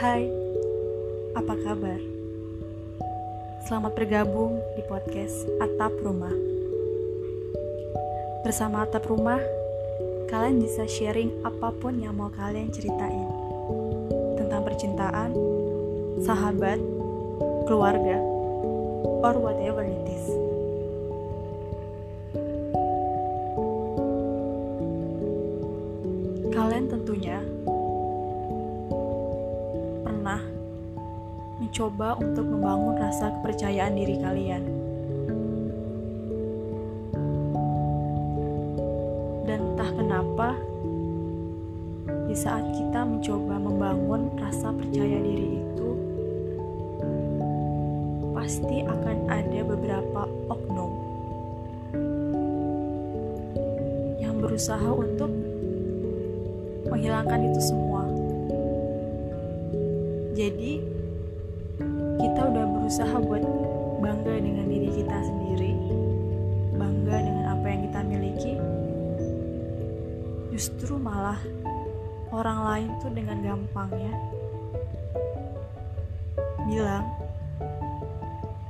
Hai, apa kabar? Selamat bergabung di podcast Atap Rumah. Bersama Atap Rumah, kalian bisa sharing apapun yang mau kalian ceritain tentang percintaan, sahabat, keluarga, or whatever it is. Kalian tentunya pernah mencoba untuk membangun rasa kepercayaan diri kalian. Dan entah kenapa, di saat kita mencoba membangun rasa percaya diri itu, pasti akan ada beberapa oknum yang berusaha untuk menghilangkan itu semua. Jadi, kita udah berusaha buat bangga dengan diri kita sendiri, bangga dengan apa yang kita miliki. Justru malah orang lain tuh dengan gampangnya bilang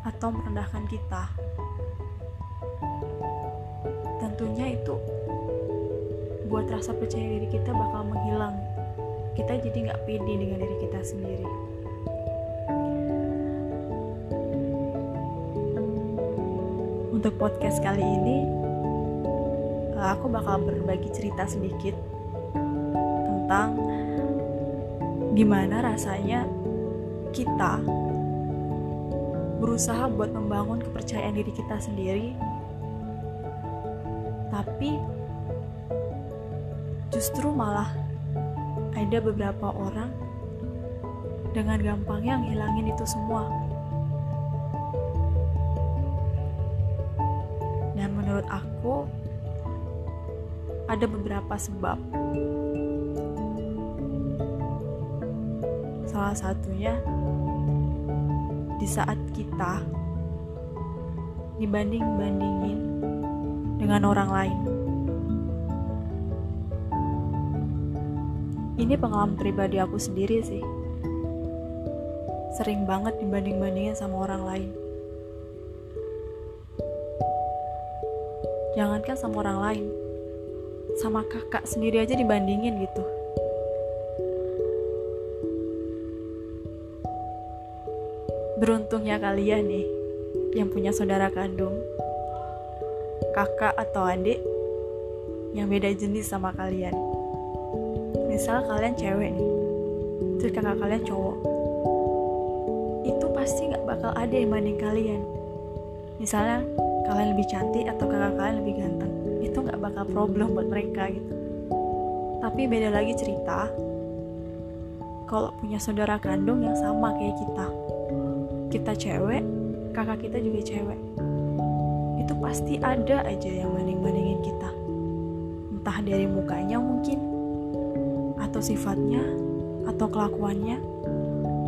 atau merendahkan kita. Tentunya itu buat rasa percaya diri kita bakal menghilang. Kita jadi gak pede dengan diri kita sendiri. Untuk podcast kali ini, aku bakal berbagi cerita sedikit tentang gimana rasanya kita berusaha buat membangun kepercayaan diri kita sendiri, tapi justru malah ada beberapa orang dengan gampangnya ngilangin itu semua. Dan menurut aku ada beberapa sebab. Salah satunya di saat kita dibanding-bandingin dengan orang lain. Ini pengalaman pribadi aku sendiri sih. Sering banget dibanding-bandingin sama orang lain. Jangankan sama orang lain, sama kakak sendiri aja dibandingin gitu. Beruntungnya kalian nih yang punya saudara kandung, kakak atau adik yang beda jenis sama kalian. Misal kalian cewek nih, terus kakak kalian cowok, itu pasti gak bakal ada yang banding kalian. Misalnya kalian lebih cantik atau kakak kalian lebih ganteng, itu gak bakal problem buat mereka gitu. Tapi beda lagi cerita kalau punya saudara kandung yang sama kayak kita cewek, kakak kita juga cewek, itu pasti ada aja yang banding-bandingin kita. Entah dari mukanya mungkin, atau sifatnya, atau kelakuannya,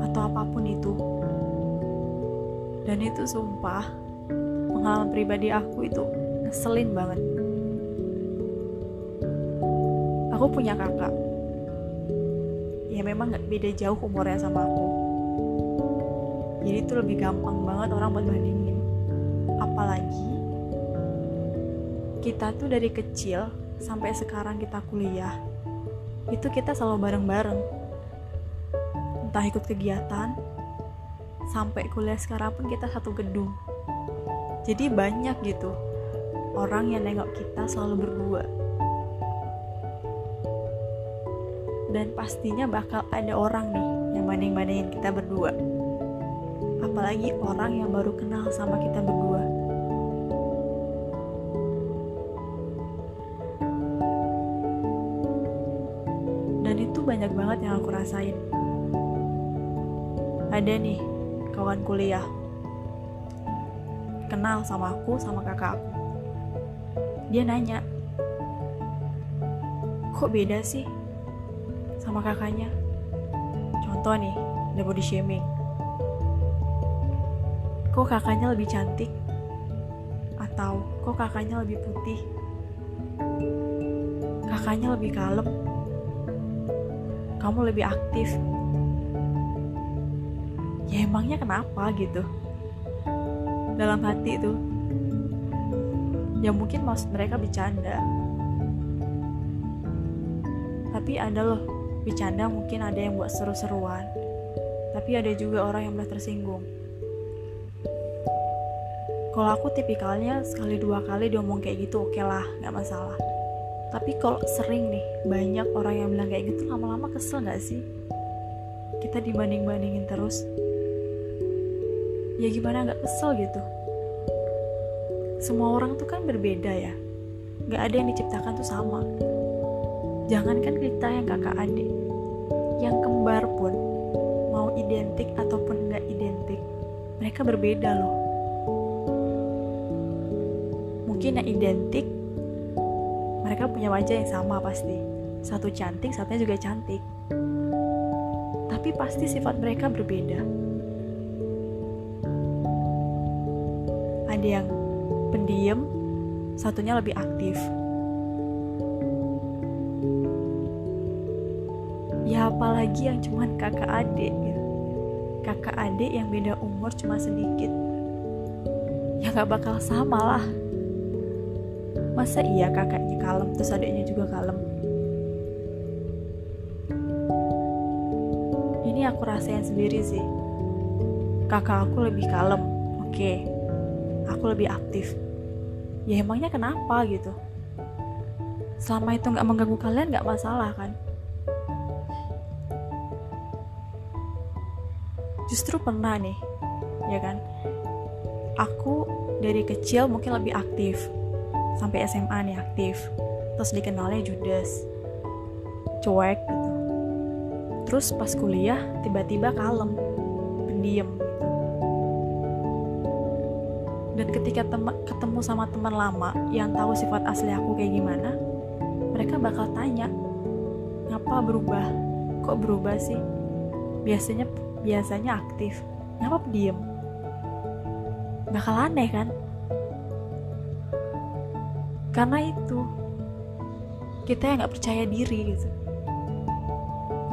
atau apapun itu. Dan itu sumpah, pengalaman pribadi aku itu ngeselin banget. Aku punya kakak, ya memang gak beda jauh umurnya sama aku. Jadi itu lebih gampang banget orang buat bandingin. Apalagi kita tuh dari kecil sampai sekarang kita kuliah, itu kita selalu bareng-bareng. Entah ikut kegiatan, sampai kuliah sekarang pun kita satu gedung. Jadi banyak gitu orang yang nengok kita selalu berdua. Dan pastinya bakal ada orang nih yang banding-bandingin kita berdua. Apalagi orang yang baru kenal sama kita berdua. Dan itu banyak banget yang aku rasain. Ada nih kawan kuliah kenal sama aku, sama kakak aku. Dia nanya, kok beda sih sama kakaknya? Contoh nih, ada body shaming. Kok kakaknya lebih cantik? Atau kok kakaknya lebih putih? Kakaknya lebih kalem? Kamu lebih aktif? Ya emangnya kenapa gitu dalam hati tuh. Ya mungkin maksud mereka bercanda, tapi ada loh bercanda mungkin ada yang buat seru-seruan, tapi ada juga orang yang benar tersinggung. Kalau aku tipikalnya sekali dua kali diomong kayak gitu oke lah, gak masalah. Tapi kalau sering nih banyak orang yang bilang kayak gitu, lama-lama kesel gak sih? Kita dibanding-bandingin terus. Ya gimana gak kesel gitu? Semua orang tuh kan berbeda ya, gak ada yang diciptakan tuh sama. Jangankan kita yang kakak adik, yang kembar pun mau identik ataupun gak identik, mereka berbeda loh. Mungkin yang identik mereka punya wajah yang sama pasti, satu cantik, satunya juga cantik, tapi pasti sifat mereka berbeda. Ada yang pendiam, satunya lebih aktif. Ya apalagi yang cuman kakak adik gitu. Kakak adik yang beda umur cuma sedikit, ya gak bakal sama lah. Masa iya kakaknya kalem terus adiknya juga kalem? Ini aku rasain sendiri sih. Kakak aku lebih kalem, oke. Aku lebih aktif. Ya emangnya kenapa gitu? Selama itu gak mengganggu kalian gak masalah kan? Justru pernah nih, ya kan? Aku dari kecil mungkin lebih aktif, sampai SMA nih aktif, terus dikenalnya judes, cuek gitu. Terus pas kuliah tiba-tiba kalem, pendiam gitu. Dan ketika ketemu sama teman lama yang tahu sifat asli aku kayak gimana, mereka bakal tanya, ngapa berubah? Kok berubah sih? Biasanya aktif, ngapa pendiam? Bakal aneh kan? Karena itu kita yang gak percaya diri gitu.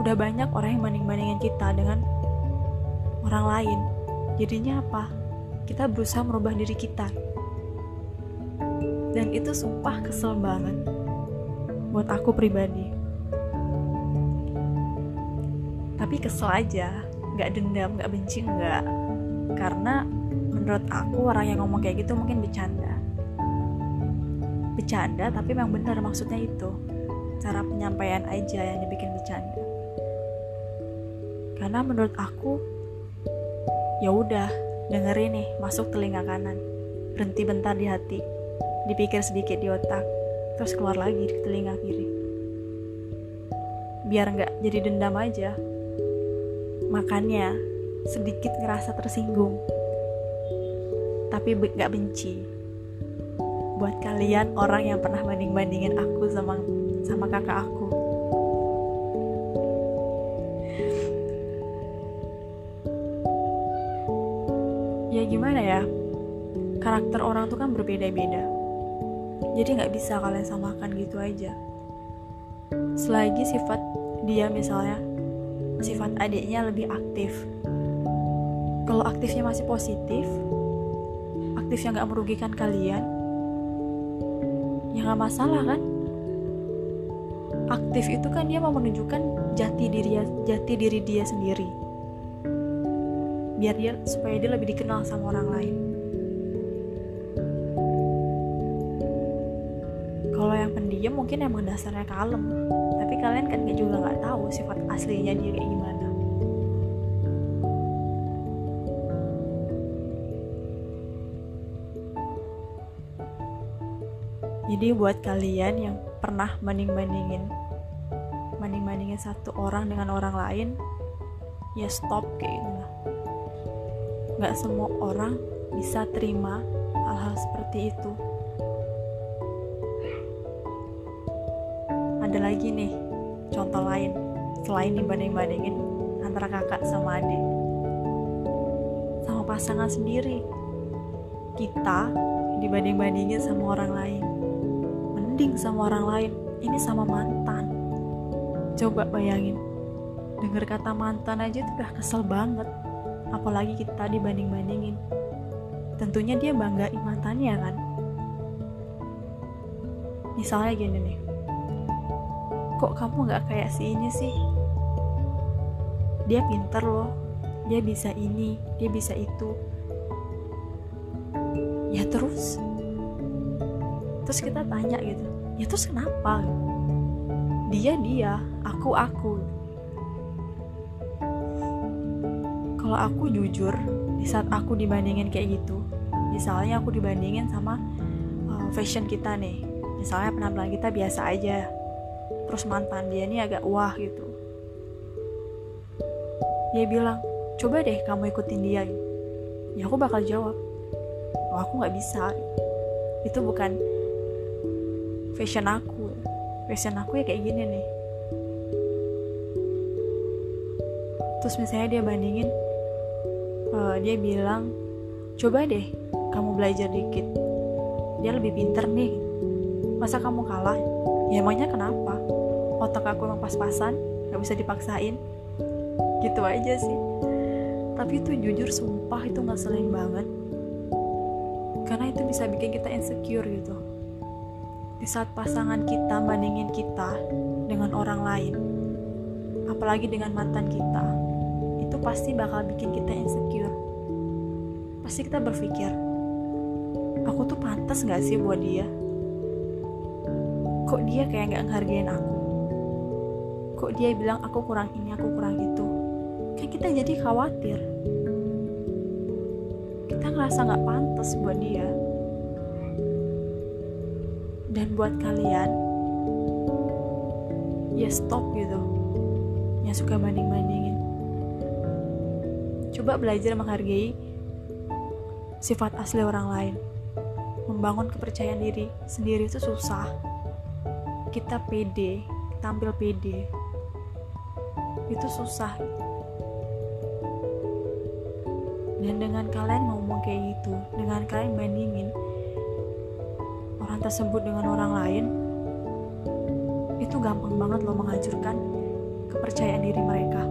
Udah banyak orang yang banding-bandingin kita dengan orang lain. Jadinya apa? Kita berusaha merubah diri kita. Dan itu sumpah kesel banget buat aku pribadi. Tapi kesel aja, gak dendam, gak benci, enggak. Karena menurut aku orang yang ngomong kayak gitu mungkin bercanda, tapi memang benar maksudnya itu. Cara penyampaian aja yang dibikin bercanda. Karena menurut aku, ya udah, dengerin nih, masuk telinga kanan, berhenti bentar di hati, dipikir sedikit di otak, terus keluar lagi di telinga kiri. Biar nggak jadi dendam aja. Makanya sedikit ngerasa tersinggung, tapi nggak benci. Buat kalian orang yang pernah banding-bandingin aku sama kakak aku. Ya gimana ya, karakter orang tuh kan berbeda-beda, jadi gak bisa kalian samakan gitu aja. Selagi sifat dia misalnya, sifat adiknya lebih aktif, kalau aktifnya masih positif, aktifnya gak merugikan kalian, ya gak masalah kan. Aktif itu kan dia mau menunjukkan jati diri dia sendiri, supaya dia lebih dikenal sama orang lain. Kalau yang pendiam mungkin emang dasarnya kalem, tapi kalian kan juga nggak tahu sifat aslinya dia kayak gimana. Jadi buat kalian yang pernah banding-bandingin satu orang dengan orang lain, ya stop kayak gitu lah. Gak semua orang bisa terima hal-hal seperti itu. Ada lagi nih contoh lain selain dibanding-bandingin antara kakak sama adik, sama pasangan sendiri. Kita dibanding-bandingin sama orang lain, mending sama orang lain, ini sama mantan. Coba bayangin, denger kata mantan aja tuh udah kesel banget. apalagi kita dibanding-bandingin. Tentunya dia banggain mantannya kan. Misalnya gini nih, kok kamu gak kayak si ini sih? Dia pinter loh, dia bisa ini, dia bisa itu. Ya terus kita tanya gitu, ya terus kenapa? Dia, aku. Kalau aku jujur, di saat aku dibandingin kayak gitu, misalnya aku dibandingin sama fashion kita nih, misalnya penampilan kita biasa aja, terus mantan dia nih agak wah gitu, dia bilang, coba deh kamu ikutin dia. Ya aku bakal jawab, oh aku gak bisa, itu bukan fashion aku ya kayak gini nih. Terus misalnya dia bandingin, dia bilang, coba deh kamu belajar dikit, dia lebih pinter nih, masa kamu kalah? Ya emangnya kenapa? Otak aku emang pas-pasan, gak bisa dipaksain. Gitu aja sih. Tapi itu jujur sumpah itu ngeselin banget, karena itu bisa bikin kita insecure gitu. Di saat pasangan kita bandingin kita dengan orang lain, apalagi dengan mantan kita, itu pasti bakal bikin kita insecure. Pasti kita berpikir, aku tuh pantas gak sih buat dia? Kok dia kayak gak ngehargain aku? Kok dia bilang aku kurang ini, aku kurang itu? Kan kita jadi khawatir, kita ngerasa gak pantas buat dia. Dan buat kalian, ya stop gitu, yang suka banding-bandingin. Coba belajar menghargai sifat asli orang lain. Membangun kepercayaan diri sendiri itu susah. Kita pede, tampil pede, itu susah. Dan dengan kalian ngomong kayak gitu, dengan kalian bandingin orang tersebut dengan orang lain, itu gampang banget loh menghancurkan kepercayaan diri mereka.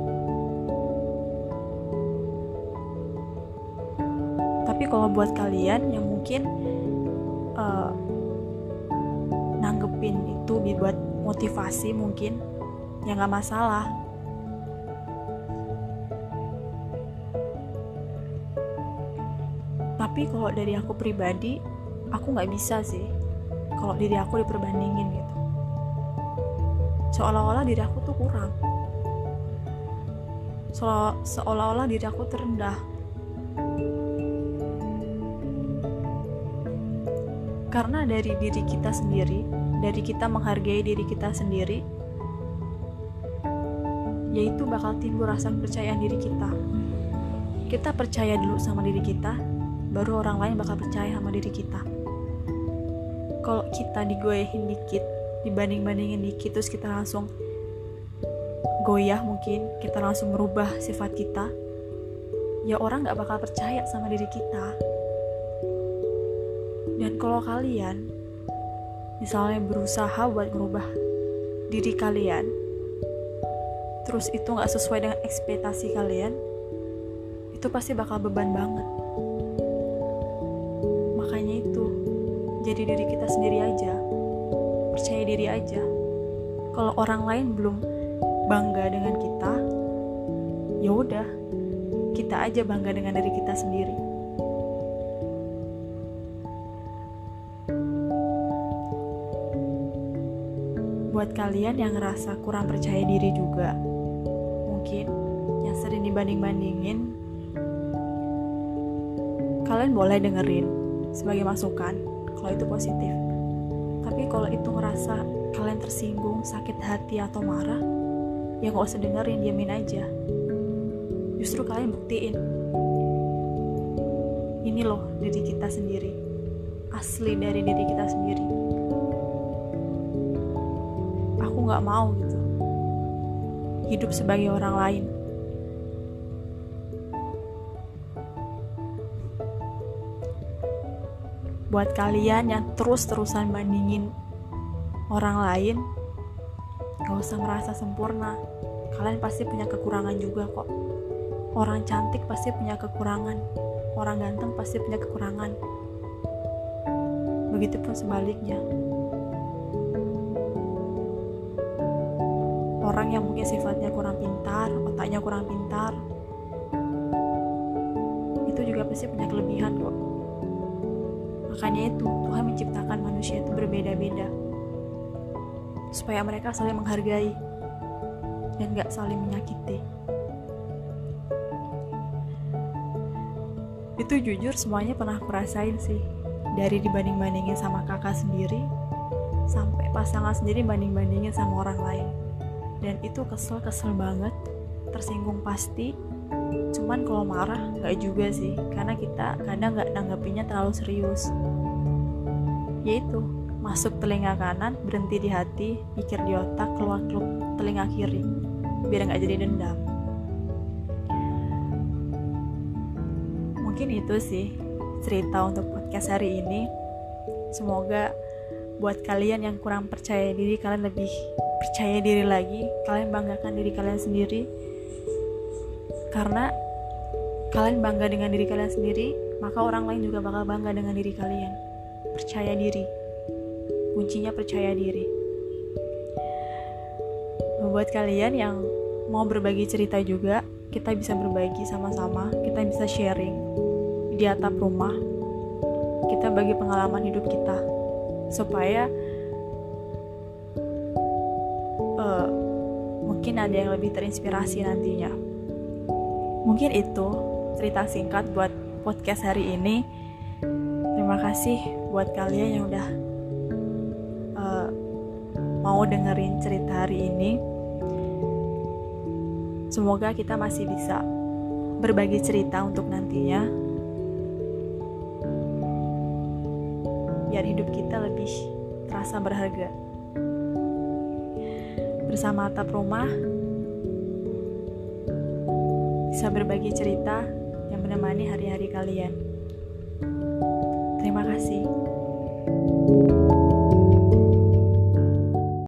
Tapi kalau buat kalian yang mungkin nanggepin itu buat motivasi, mungkin ya gak masalah. Tapi kalau dari aku pribadi, aku gak bisa sih kalau diri aku diperbandingin gitu. Seolah-olah diri aku tuh kurang, seolah-olah diri aku terendah. Karena dari diri kita sendiri, dari kita menghargai diri kita sendiri, yaitu bakal timbul rasa kepercayaan diri kita. Kita percaya dulu sama diri kita, baru orang lain bakal percaya sama diri kita. Kalau kita digoyahin dikit, dibanding-bandingin dikit, terus kita langsung goyah, mungkin kita langsung merubah sifat kita, ya orang gak bakal percaya sama diri kita. Dan kalau kalian misalnya berusaha buat merubah diri kalian, terus itu gak sesuai dengan ekspektasi kalian, itu pasti bakal beban banget. Makanya itu, jadi diri kita sendiri aja, percaya diri aja. Kalau orang lain belum bangga dengan kita, ya udah, kita aja bangga dengan diri kita sendiri. Buat kalian yang ngerasa kurang percaya diri juga, mungkin yang sering dibanding-bandingin, kalian boleh dengerin sebagai masukan kalau itu positif. Tapi kalau itu ngerasa kalian tersinggung, sakit hati atau marah, ya gak usah dengerin, diamin aja. Justru kalian buktiin, ini loh diri kita sendiri, asli dari diri kita sendiri. Aku gak mau gitu hidup sebagai orang lain. Buat kalian yang terus-terusan bandingin orang lain, gak usah merasa sempurna. Kalian pasti punya kekurangan juga kok. Orang cantik pasti punya kekurangan, orang ganteng pasti punya kekurangan. Begitupun sebaliknya. Orang yang mungkin sifatnya kurang pintar, otaknya kurang pintar, itu juga pasti punya kelebihan kok. Makanya itu Tuhan menciptakan manusia itu berbeda-beda, supaya mereka saling menghargai dan gak saling menyakiti. Itu jujur semuanya pernah aku rasain sih. Dari dibanding-bandingin sama kakak sendiri, sampai pasangan sendiri banding-bandingin sama orang lain. Dan itu kesel banget, tersinggung pasti. Cuman kalau marah gak juga sih, karena kita kadang gak nanggepinnya terlalu serius. Yaitu masuk telinga kanan, berhenti di hati, pikir di otak, keluar telinga kiri, biar gak jadi dendam. Mungkin itu sih cerita untuk podcast hari ini. Semoga buat kalian yang kurang percaya diri, kalian lebih percaya diri lagi. Kalian banggakan diri kalian sendiri, karena kalian bangga dengan diri kalian sendiri, maka orang lain juga bakal bangga dengan diri kalian. Percaya diri, kuncinya percaya diri. Buat kalian yang mau berbagi cerita juga, kita bisa berbagi sama-sama, kita bisa sharing di atap rumah, kita bagi pengalaman hidup kita, supaya mungkin ada yang lebih terinspirasi nantinya. Mungkin itu cerita singkat buat podcast hari ini. Terima kasih buat kalian yang udah mau dengerin cerita hari ini. Semoga kita masih bisa berbagi cerita untuk nantinya, biar hidup kita lebih terasa berharga. Bersama atap rumah, bisa berbagi cerita yang menemani hari-hari kalian. Terima kasih.